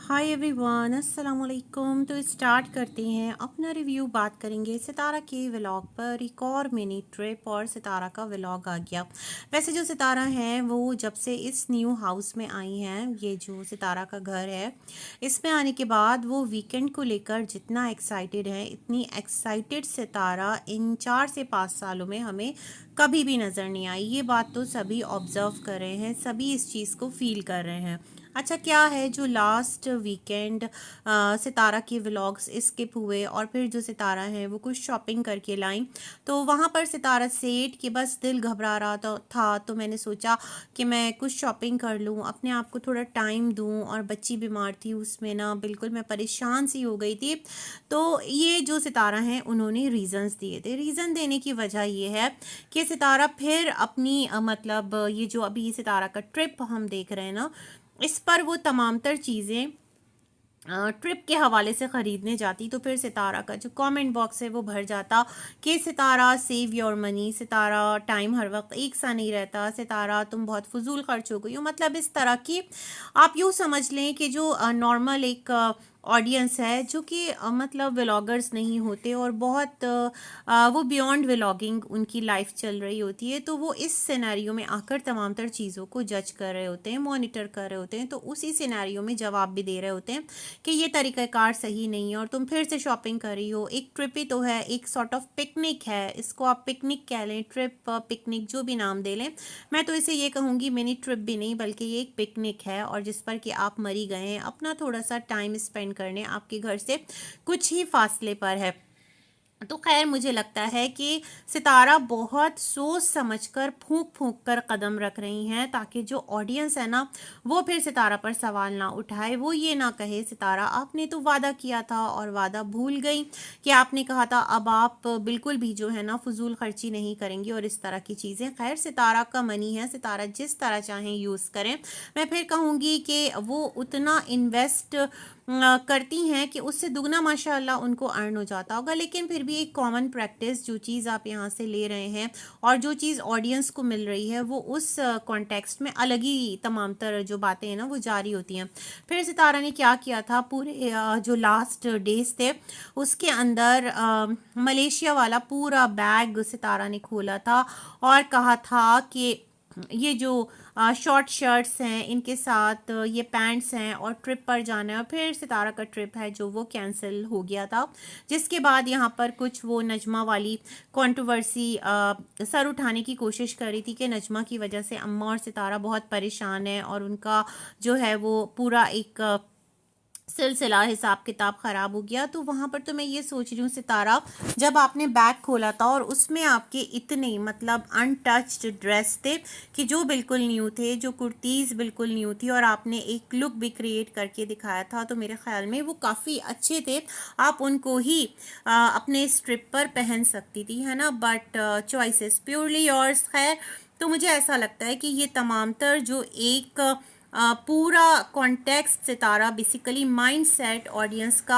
Hi everyone, अस्सलाम वालेकुम। तो स्टार्ट करते हैं अपना रिव्यू। बात करेंगे सितारा के व्लॉग पर। एक और मिनी ट्रिप और सितारा का व्लॉग आ गया। वैसे जो सितारा है वो जब से इस न्यू हाउस में आई हैं, ये जो सितारा का घर है, इसमें आने के बाद वो वीकेंड को लेकर जितना एक्साइटेड है, इतनी एक्साइटेड सितारा इन 4 से 5 सालों में हमें कभी भी नज़र नहीं आई। ये बात तो सभी ऑब्ज़र्व कर रहे हैं, सभी इस चीज़ को फील कर रहे हैं। अच्छा, क्या है जो लास्ट वीकेंड सितारा के व्लॉग्स स्किप हुए और फिर जो सितारा है वो कुछ शॉपिंग करके लाई, तो वहाँ पर सितारा सेठ कि बस दिल घबरा रहा था, तो मैंने सोचा कि मैं कुछ शॉपिंग कर लूँ, अपने आप को थोड़ा टाइम दूँ। और बच्ची बीमार थी, उसमें ना बिल्कुल मैं परेशान सी हो गई थी। तो ये जो सितारा हैं उन्होंने रीज़न्स दिए थे। रीज़न देने की वजह ये है कि सितारा फिर अपनी मतलब ये जो अभी सितारा का ट्रिप हम देख रहे हैं ना, इस पर वो तमाम तर चीज़ें ट्रिप के हवाले से ख़रीदने जाती, तो फिर सितारा का जो कमेंट बॉक्स है वो भर जाता कि Sitara save your money, Sitara time हर वक्त एक सा नहीं रहता, सितारा तुम बहुत फजूल खर्च हो गई हो। मतलब इस तरह की आप यूँ समझ लें कि जो नॉर्मल एक ऑडियंस है जो कि मतलब व्लॉगर्स नहीं होते और बहुत वो बियॉन्ड व्लॉगिंग उनकी लाइफ चल रही होती है, तो वो इस सिनेरियो में आकर तमाम तर चीज़ों को जज कर रहे होते हैं, मॉनिटर कर रहे होते हैं। तो उसी सिनेरियो में जवाब भी दे रहे होते हैं कि ये तरीक़ाकार सही नहीं है और तुम फिर से शॉपिंग कर रही हो। एक ट्रिप ही तो है, एक सॉर्ट ऑफ पिकनिक है, इसको आप पिकनिक कह लें, ट्रिप, पिकनिक, जो भी नाम दे लें। मैं तो इसे ये कहूँगी मिनी ट्रिप भी नहीं बल्कि ये एक पिकनिक है, और जिस पर कि आप मरी गए हैं, अपना थोड़ा सा टाइम स्पेंड करने आपके घर से कुछ ही फासले पर है। तो खैर, मुझे लगता है कि सितारा बहुत सोच समझकर फूंक फूंक कर कदम रख रही हैं, ताकि जो ऑडियंस है ना वो फिर सितारा पर सवाल ना उठाए, वो ये ना कहे सितारा आपने तो वादा किया था और वादा भूल गई, कि आपने कहा था अब आप बिल्कुल भी जो है ना फजूल खर्ची नहीं करेंगी और इस तरह की चीज़ें। खैर, सितारा का मनी है, सितारा जिस तरह चाहें यूज़ करें। मैं फिर कहूँगी कि वो उतना इन्वेस्ट करती हैं कि उससे दुगना माशाल्लाह उनको अर्न हो जाता होगा। लेकिन फिर भी एक कॉमन प्रैक्टिस, जो चीज़ आप यहाँ से ले रहे हैं और जो चीज़ ऑडियंस को मिल रही है, वो उस कॉन्टेक्स्ट में अलग ही तमाम तर जो बातें हैं ना वो जारी होती हैं। फिर सितारा ने क्या किया था, पूरे जो लास्ट डेज थे उसके अंदर मलेशिया वाला पूरा बैग सितारा ने खोला था और कहा था कि ये जो शॉर्ट शर्ट्स हैं इनके साथ ये पैंट्स हैं और ट्रिप पर जाना है। और फिर सितारा का ट्रिप है जो वो कैंसिल हो गया था, जिसके बाद यहाँ पर कुछ वो नजमा वाली कंट्रोवर्सी सर उठाने की कोशिश कर रही थी कि नजमा की वजह से अम्मा और सितारा बहुत परेशान है और उनका जो है वो पूरा एक सिलसिला हिसाब किताब ख़राब हो गया। तो वहाँ पर तो मैं ये सोच रही हूँ सितारा, जब आपने बैग खोला था और उसमें आपके इतने मतलब अनटच्ड ड्रेस थे कि जो बिल्कुल न्यू थे, जो कुर्तीज़ बिल्कुल न्यू थी, और आपने एक लुक भी क्रिएट करके दिखाया था, तो मेरे ख्याल में वो काफ़ी अच्छे थे। आप उनको ही अपने स्ट्रिप पर पहन सकती थी, है ना। But choices purely yours. खैर, तो मुझे ऐसा लगता है कि ये तमाम तर जो एक पूरा कॉन्टेक्स्ट सितारा बेसिकली माइंड सेट ऑडियंस का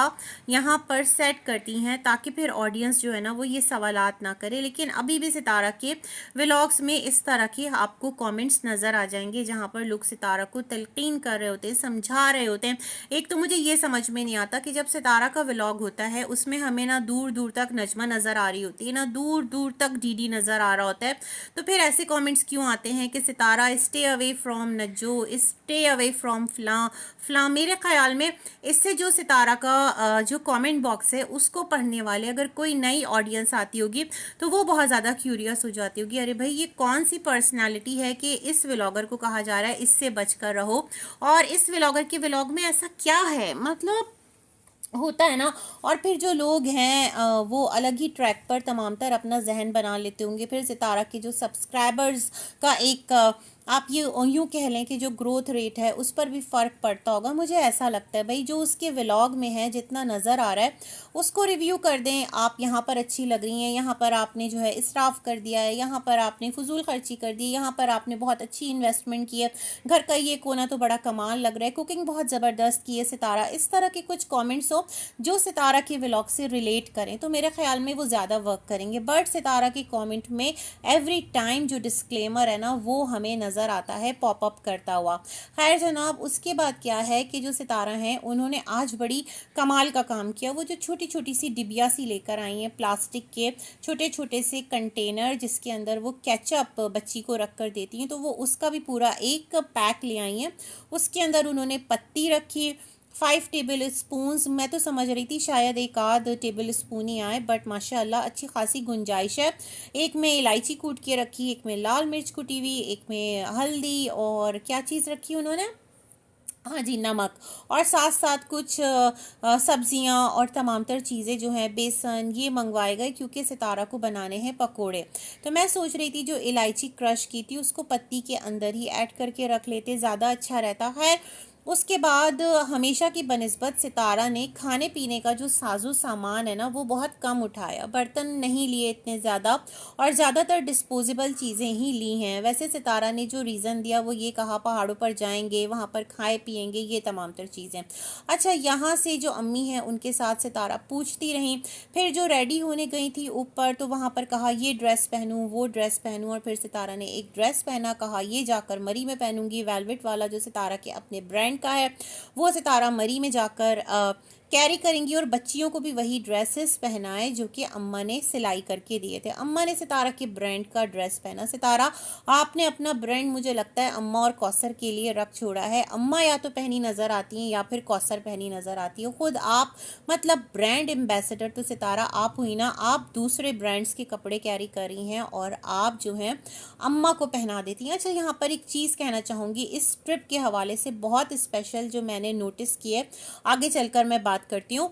यहाँ पर सेट करती हैं, ताकि फिर ऑडियंस जो है ना वो ये सवालात ना करे। लेकिन अभी भी सितारा के व्लॉग्स में इस तरह के आपको कमेंट्स नज़र आ जाएंगे जहाँ पर लोग सितारा को तलकीन कर रहे होते हैं, समझा रहे होते हैं। एक तो मुझे ये समझ में नहीं आता कि जब सितारा का व्लॉग होता है उसमें हमें ना दूर दूर तक नजमा नज़र आ रही होती है, ना दूर दूर तक डीडी नज़र आ रहा होता है, तो फिर ऐसे कमेंट्स क्यों आते हैं कि सितारा स्टे अवे फ्रॉम नज्जो, स्टे अवे फ्रॉम फला। मेरे ख्याल में इससे जो सितारा का जो कमेंट बॉक्स है उसको पढ़ने वाले अगर कोई नई ऑडियंस आती होगी तो वो बहुत ज़्यादा क्यूरियस हो जाती होगी, अरे भाई ये कौन सी पर्सनालिटी है कि इस व्लॉगर को कहा जा रहा है इससे बचकर रहो, और इस व्लॉगर के व्लॉग में ऐसा क्या है, मतलब होता है ना। और फिर जो लोग हैं वो अलग ही ट्रैक पर तमाम तर अपना जहन बना लेते होंगे। फिर सितारा के जो सब्सक्राइबर्स का एक आप ये यूँ कह लें कि जो ग्रोथ रेट है उस पर भी फ़र्क पड़ता होगा। मुझे ऐसा लगता है भाई जो उसके व्लॉग में है जितना नज़र आ रहा है उसको रिव्यू कर दें। आप यहाँ पर अच्छी लग रही हैं, यहाँ पर आपने जो है इसराफ़ कर दिया है, यहाँ पर आपने फजूल खर्ची कर दी, यहाँ पर आपने बहुत अच्छी इन्वेस्टमेंट की है, घर का ये कोना तो बड़ा कमाल लग रहा है, कुकिंग बहुत ज़बरदस्त की है सितारा। इस तरह के कुछ कमेंट्स हो जो सितारा के व्लॉग से रिलेट करें तो मेरे ख्याल में वो ज़्यादा वर्क करेंगे। बट सितारा के कमेंट में एवरी टाइम जो डिस्क्लेमर है ना वो हमें नज़र नज़र आता है पॉप अप करता हुआ। खैर जनाब, उसके बाद क्या है कि जो सितारा हैं उन्होंने आज बड़ी कमाल का काम किया। वो जो छोटी छोटी सी डिबिया सी लेकर आई हैं, प्लास्टिक के छोटे छोटे से कंटेनर जिसके अंदर वो केचप बच्ची को रख कर देती हैं, तो वो उसका भी पूरा एक पैक ले आई हैं। उसके अंदर उन्होंने पत्ती रखी, 5 टेबल स्पून। मैं तो समझ रही थी शायद एक आध टेबल स्पून ही आए, बट माशाल्लाह अच्छी खासी गुंजाइश है। एक में इलायची कूट के रखी, एक में लाल मिर्च कुटी हुई, एक में हल्दी, और क्या चीज़ रखी उन्होंने, हाँ जी, नमक। और साथ साथ कुछ सब्जियां और तमाम तर चीज़ें जो हैं, बेसन, ये मंगवाए गए क्योंकि सितारा को बनाने हैं पकोड़े। तो मैं सोच रही थी जो इलायची क्रश की थी उसको पत्ती के अंदर ही ऐड करके रख लेते, ज़्यादा अच्छा रहता। खैर उसके बाद हमेशा की बनिस्बत सितारा ने खाने पीने का जो साजो सामान है ना वो बहुत कम उठाया, बर्तन नहीं लिए इतने ज़्यादा, और ज़्यादातर डिस्पोजेबल चीज़ें ही ली हैं। वैसे सितारा ने जो रीज़न दिया वो ये कहा पहाड़ों पर जाएंगे, वहाँ पर खाए पिएंगे, ये तमाम तर चीज़ें। अच्छा, यहाँ से जो अम्मी हैं उनके साथ सितारा पूछती रहीं। फिर जो रेडी होने गई थी ऊपर, तो वहाँ पर कहा ये ड्रेस पहनूँ, वो ड्रेस पहनूँ, और फिर सितारा ने एक ड्रेस पहना, कहा ये जाकर मरी में पहनूंगी, वेलवेट वाला जो सितारा के अपने ब्रांड का है वो सितारा मरी में जाकर कैरी करेंगी, और बच्चियों को भी वही ड्रेसेस पहनाए जो कि अम्मा ने सिलाई करके दिए थे। अम्मा ने सितारा के ब्रांड का ड्रेस पहना। सितारा, आपने अपना ब्रांड मुझे लगता है अम्मा और कौसर के लिए रख छोड़ा है। अम्मा या तो पहनी नज़र आती हैं या फिर कौसर पहनी नज़र आती है। खुद आप मतलब ब्रांड एम्बेसडर तो सितारा आप हुई ना, आप दूसरे ब्रांड्स के कपड़े कैरी कर रही हैं और आप जो हैं अम्मा को पहना देती हैं। अच्छा, यहाँ पर एक चीज़ कहना चाहूँगी इस ट्रिप के हवाले से, बहुत स्पेशल जो मैंने नोटिस की है, आगे चलकर मैं बात करती हूँ।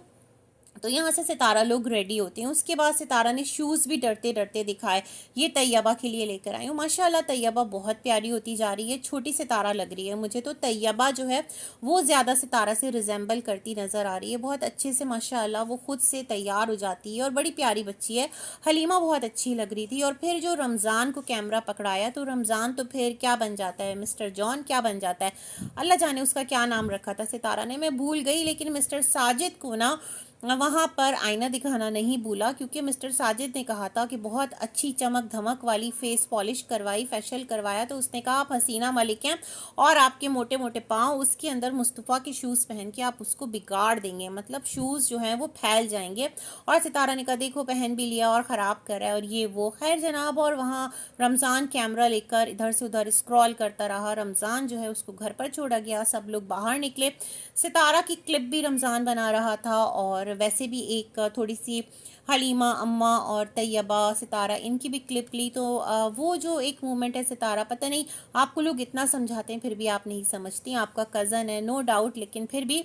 तो यहाँ से सितारा लोग रेडी होते हैं। उसके बाद सितारा ने शूज़ भी डरते डरते दिखाए। ये तैयबा के लिए लेकर आई हूँ। माशाल्लाह तैयबा बहुत प्यारी होती जा रही है, छोटी सितारा लग रही है मुझे तो। तैयबा जो है वो ज़्यादा सितारा से रिजेंबल करती नज़र आ रही है। बहुत अच्छे से माशाल्लाह वो खुद से तैयार हो जाती है और बड़ी प्यारी बच्ची है। हलीमा बहुत अच्छी लग रही थी। और फिर जो रमज़ान को कैमरा पकड़ाया, तो रमज़ान तो फिर क्या बन जाता है, मिस्टर जॉन क्या बन जाता है, अल्लाह जाने उसका क्या नाम रखा था सितारा ने, मैं भूल गई। लेकिन मिस्टर साजिद को ना वहाँ पर आईना दिखाना नहीं भूला, क्योंकि मिस्टर साजिद ने कहा था कि बहुत अच्छी चमक धमक वाली फेस पॉलिश करवाई, फेशियल करवाया। तो उसने कहा आप हसीना मलिक हैं और आपके मोटे मोटे पाँव, उसके अंदर मुस्तफ़ा के शूज़ पहन के आप उसको बिगाड़ देंगे, मतलब शूज़ जो हैं वो फैल जाएंगे। और सितारा ने कहा देखो पहन भी लिया और ख़राब कर रहा है और ये वो। खैर जनाब, और वहाँ रमज़ान कैमरा लेकर इधर से उधर स्क्रॉल करता रहा। रमज़ान जो है उसको घर पर छोड़ा गया, सब लोग बाहर निकले। सितारा की क्लिप भी रमज़ान बना रहा था, और वैसे भी एक थोड़ी सी हलीमा, अम्मा और तैयबा, सितारा, इनकी भी क्लिप ली। तो वो जो एक मोमेंट है सितारा, पता नहीं आपको लोग इतना समझाते हैं फिर भी आप नहीं समझती। आपका कज़न है नो डाउट, लेकिन फिर भी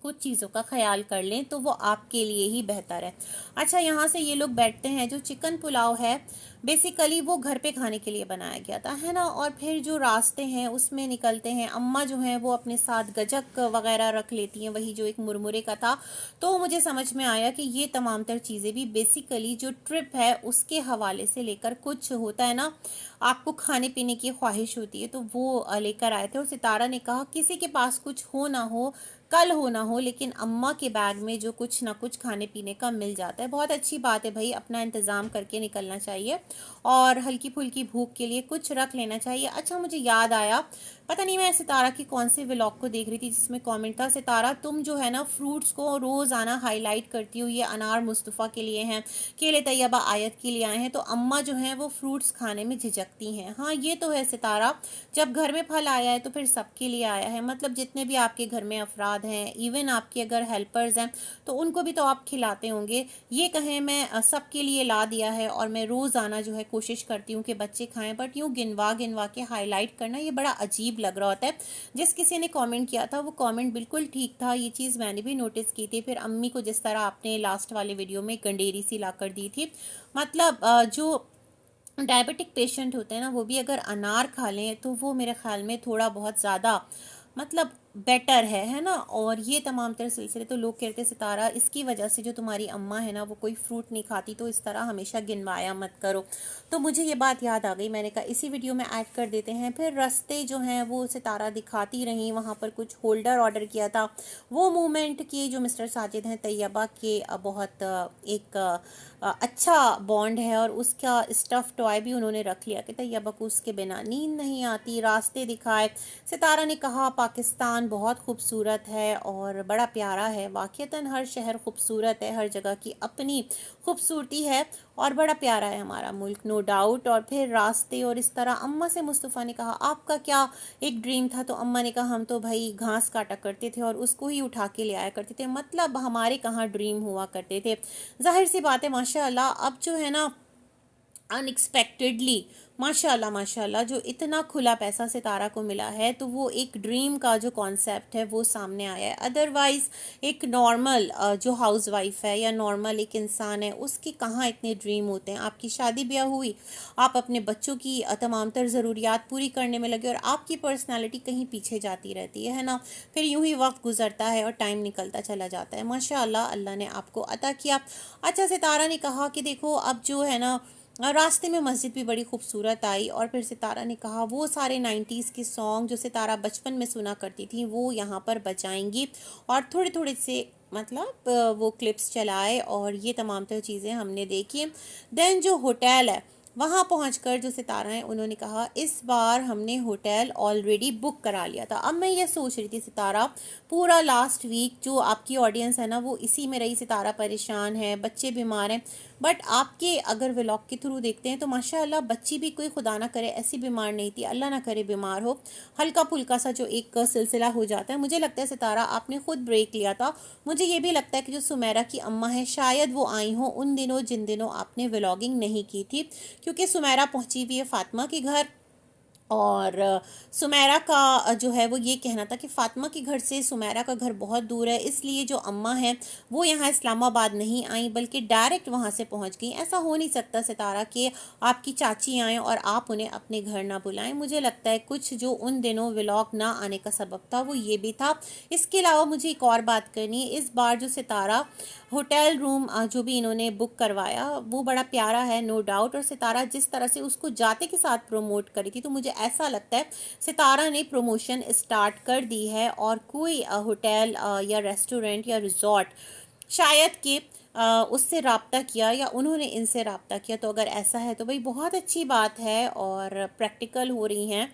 कुछ चीज़ों का ख्याल कर लें तो वो आपके लिए ही बेहतर है। अच्छा, यहाँ से ये लोग बैठते हैं। जो चिकन पुलाव है बेसिकली वो घर पे खाने के लिए बनाया गया था, है ना। और फिर जो रास्ते हैं उसमें निकलते हैं। अम्मा जो हैं वो अपने साथ गजक वगैरह रख लेती हैं, वही जो एक मुरमुरे का था। तो मुझे समझ में आया कि ये तमाम तर चीज़ें भी बेसिकली जो ट्रिप है उसके हवाले से लेकर, कुछ होता है ना आपको खाने पीने की ख्वाहिश होती है, तो वो लेकर आए थे। और सितारा ने कहा किसी के पास कुछ हो ना हो, कल हो ना हो, लेकिन अम्मा के बैग में जो कुछ ना कुछ खाने पीने का मिल जाता है। बहुत अच्छी बात है भाई, अपना इंतज़ाम करके निकलना चाहिए और हल्की फुल्की भूख के लिए कुछ रख लेना चाहिए। अच्छा, मुझे याद आया, पता नहीं मैं सितारा की कौन से व्लॉग को देख रही थी जिसमें कमेंट था, सितारा तुम जो है ना फ्रूट्स को रोज़ाना हाईलाइट करती हो, ये अनार मुस्तफ़ा के लिए हैं, केले तैयबा आयत के लिए आए हैं, तो अम्मा जो हैं वो फ्रूट्स खाने में झिझकती हैं। हाँ ये तो है सितारा, जब घर में फल आया है तो फिर सबके लिए आया है। मतलब जितने भी आपके घर में अफराद हैं, इवन आपके अगर हेल्पर्स हैं तो उनको भी तो आप खिलाते होंगे। ये कहें मैं सबके लिए ला दिया है और मैं रोज़ाना जो है कोशिश करती हूँ कि बच्चे खाएं, बट यूँ गिनवा गिनवा के हाईलाइट करना ये बड़ा अजीब लग रहा होता है। जिस किसी ने कमेंट किया था वो कमेंट बिल्कुल ठीक था, ये चीज़ मैंने भी नोटिस की थी। फिर अम्मी को जिस तरह आपने लास्ट वाले वीडियो में गंडेरी सी ला कर दी थी, मतलब जो डायबिटिक पेशेंट होते हैं ना वो भी अगर अनार खा लें तो वो मेरे ख्याल में थोड़ा बहुत ज़्यादा मतलब बेटर है ना। और ये तमाम तरह सिलसिले तो लोग कहते सितारा इसकी वजह से जो तुम्हारी अम्मा है ना वो कोई फ्रूट नहीं खाती, तो इस तरह हमेशा गिनवाया मत करो। तो मुझे ये बात याद आ गई, मैंने कहा इसी वीडियो में ऐड कर देते हैं। फिर रास्ते जो हैं वो सितारा दिखाती रही, वहाँ पर कुछ होल्डर ऑर्डर किया था, वो मूवमेंट की जो मिस्टर साजिद हैं तैयबा के बहुत एक अच्छा बॉन्ड है, और उसका स्टफ़ टॉय भी उन्होंने रख लिया कि तैयबा को उसके बिना नींद नहीं आती। रास्ते दिखाए, सितारा ने कहा पाकिस्तान बहुत खूबसूरत है और बड़ा प्यारा है, वाक़ईतन हर शहर खूबसूरत है, हर जगह की अपनी खूबसूरती है और बड़ा प्यारा है हमारा मुल्क, नो डाउट। और फिर रास्ते और इस तरह अम्मा से मुस्तफ़ा ने कहा आपका क्या एक ड्रीम था, तो अम्मा ने कहा हम तो भाई घास काटा करते थे और उसको ही उठा के ले आया करते थे, मतलब हमारे कहाँ ड्रीम हुआ करते थे। जाहिर सी बात है माशाल्लाह अब जो है ना अनएक्सपेक्टेडली माशाल्लाह माशाल्लाह जो इतना खुला पैसा सितारा को मिला है, तो वो एक ड्रीम का जो कॉन्सेप्ट है वो सामने आया है। अदरवाइज़ एक नॉर्मल जो हाउसवाइफ है या नॉर्मल एक इंसान है उसके कहाँ इतने ड्रीम होते हैं। आपकी शादी ब्याह हुई, आप अपने बच्चों की तमाम तर ज़रूरियात पूरी करने में लगे और आपकी पर्सनालिटी कहीं पीछे जाती रहती है ना। फिर यूं ही वक्त गुजरता है और टाइम निकलता चला जाता है। माशाल्लाह अल्लाह ने आपको अता किया। अच्छा, सितारा ने कहा कि देखो अब जो है ना रास्ते में मस्जिद भी बड़ी खूबसूरत आई, और फिर सितारा ने कहा वो सारे 90s के सॉन्ग जो सितारा बचपन में सुना करती थी वो यहाँ पर बजाएंगी, और थोड़े थोड़े से मतलब वो क्लिप्स चलाए और ये तमाम तरह चीज़ें हमने देखी। देन जो होटल है वहाँ पहुंचकर जो सितारा हैं उन्होंने कहा इस बार हमने होटल ऑलरेडी बुक करा लिया था। अब मैं ये सोच रही थी सितारा पूरा लास्ट वीक जो आपकी ऑडियंस है ना वो इसी में रही, सितारा परेशान है, बच्चे बीमार हैं, बट आपके अगर व्लॉग के थ्रू देखते हैं तो माशाल्लाह बच्ची भी कोई खुदा ना करे ऐसी बीमार नहीं थी, अल्लाह ना करे बीमार हो, हल्का फुल्का सा जो एक सिलसिला हो जाता है। मुझे लगता है सितारा आपने खुद ब्रेक लिया था। मुझे ये भी लगता है कि जो सुमेरा की अम्मा है शायद वो आई हों उन दिनों जिन दिनों आपने व्लॉगिंग नहीं की थी, क्योंकि सुमेरा पहुंची हुई है फातिमा के घर, और सुमेरा का जो है वो ये कहना था कि फ़ातिमा के घर से सुमेरा का घर बहुत दूर है, इसलिए जो अम्मा हैं वो यहाँ इस्लामाबाद नहीं आई बल्कि डायरेक्ट वहाँ से पहुँच गई। ऐसा हो नहीं सकता सितारा कि आपकी चाची आएँ और आप उन्हें अपने घर ना बुलाएं। मुझे लगता है कुछ जो उन दिनों व्लॉग ना आने का सबब था वो ये भी था। इसके अलावा मुझे एक और बात करनी है, इस बार जो सितारा होटल रूम जो भी इन्होंने बुक करवाया वो बड़ा प्यारा है नो डाउट, और सितारा जिस तरह से उसको जाते के साथ प्रमोट करी थी तो मुझे ऐसा लगता है सितारा ने प्रमोशन स्टार्ट कर दी है, और कोई होटल या रेस्टोरेंट या रिजॉर्ट शायद कि उससे रब्ता किया या उन्होंने इनसे रब्ता किया। तो अगर ऐसा है तो भाई बहुत अच्छी बात है और प्रैक्टिकल हो रही हैं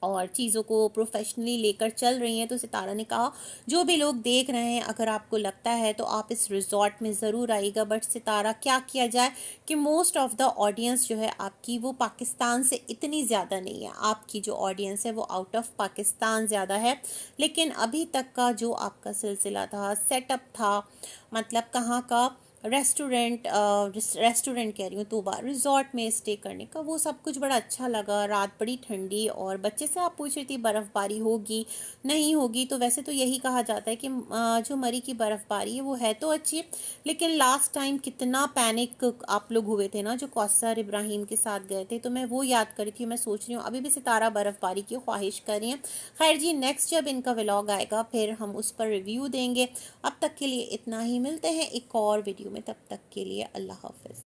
और चीज़ों को प्रोफेशनली लेकर चल रही हैं। तो सितारा ने कहा जो भी लोग देख रहे हैं अगर आपको लगता है तो आप इस रिजॉर्ट में ज़रूर आइएगा, बट सितारा क्या किया जाए कि मोस्ट ऑफ द ऑडियंस जो है आपकी वो पाकिस्तान से इतनी ज़्यादा नहीं है, आपकी जो ऑडियंस है वो आउट ऑफ पाकिस्तान ज़्यादा है। लेकिन अभी तक का जो आपका सिलसिला था, सेटअप था, मतलब कहाँ का रेस्टोरेंट कह रही हूँ तोबा, रिजॉर्ट में स्टे करने का, वो सब कुछ बड़ा अच्छा लगा। रात बड़ी ठंडी, और बच्चे से आप पूछ रही थी बर्फ़बारी होगी नहीं होगी, तो वैसे तो यही कहा जाता है कि जो मरी की बर्फ़बारी है वो है तो अच्छी, लेकिन लास्ट टाइम कितना पैनिक आप लोग हुए थे ना जो कौसर इब्राहिम के साथ गए थे, तो मैं वो याद करी थी। मैं सोच रही हूँ अभी भी सितारा बर्फ़बारी की ख्वाहिश कर रही हैं। खैर जी, नेक्स्ट जब इनका व्लॉग आएगा फिर हम उस पर रिव्यू देंगे। अब तक के लिए इतना ही, मिलते हैं एक और वीडियो में, तब तक के लिए अल्लाह हाफ़िज़।